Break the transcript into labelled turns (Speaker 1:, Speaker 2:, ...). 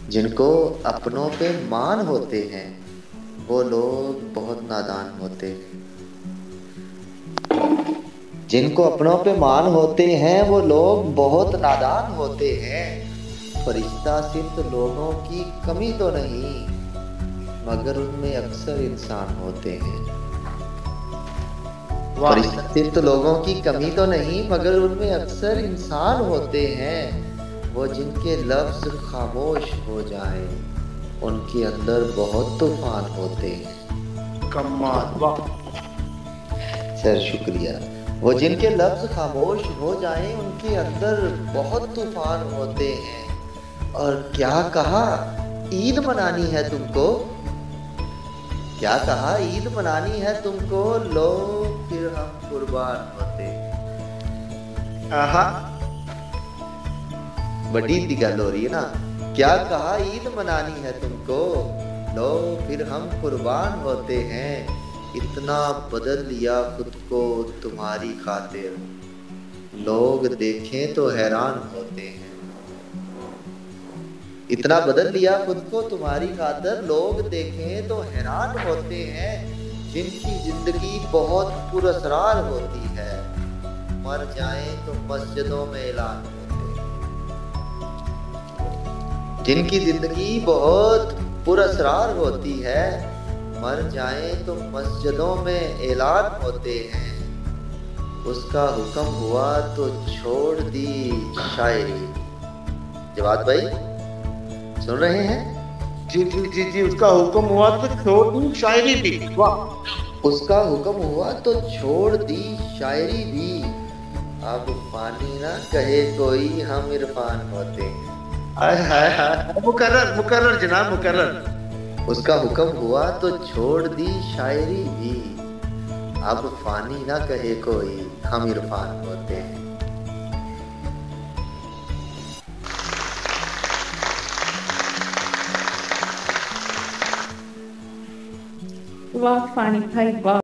Speaker 1: जिनको अपनों पे मान होते हैं वो लोग बहुत नादान होते हैं। जिनको अपनों पे मान होते हैं वो लोग बहुत नादान होते हैं। फरिश्ता सिर्फ लोगों की कमी तो नहीं, मगर उनमें अक्सर इंसान होते हैं।
Speaker 2: वाह।
Speaker 1: फरिश्ता सिर्फ लोगों की कमी तो नहीं, मगर उनमें अक्सर इंसान होते हैं। वो जिनके लफ्ज खामोश हो जाएं, उनके अंदर बहुत तूफान होते हैं।
Speaker 2: कमाल, वाह।
Speaker 1: सर शुक्रिया। वो जिनके लफ्ज खामोश हो जाएं, उनके अंदर बहुत तूफान होते हैं। और क्या कहा, ईद मनानी है तुमको? क्या कहा, ईद मनानी है तुमको? लो फिर हम कुर्बान होते हैं।
Speaker 2: आहा।
Speaker 1: बड़ी सी गल हो रही है ना। क्या कहा, ईद मनानी है तुमको? लो फिर हम कुर्बान होते हैं। इतना बदल लिया खुद को तुम्हारी खातिर, लोग देखें तो हैरान होते हैं। इतना बदल लिया खुद को तुम्हारी खातिर, लोग देखें तो हैरान होते हैं। जिनकी जिंदगी बहुत पुरअसरार होती है, मर जाएं तो मस्जिदों में ऐलान होते हैं। जिनकी जिंदगी बहुत पुरअसरार होती है, मर जाएं तो मस्जिदों में ऐलान होते हैं। उसका हुक्म हुआ तो छोड़ दी शायरी। जवाद भाई सुन रहे हैं?
Speaker 2: जी जी जी जी, उसका हुक्म हुआ तो छोड़ दी शायरी भी, वाह।
Speaker 1: उसका हुक्म हुआ तो छोड़ दी शायरी भी। अब फानी ना कहे कोई, हम इरफान होते हैं।
Speaker 2: हाय हाय हाय, मुकर्रर मुकर्रर जनाब, मुकर्रर।
Speaker 1: उसका हुक्म हुआ तो छोड़ दी शायरी भी। अब फानी ना कहे कोई, हम इरफान होते हैं।
Speaker 3: वाह फानी भाई वाह।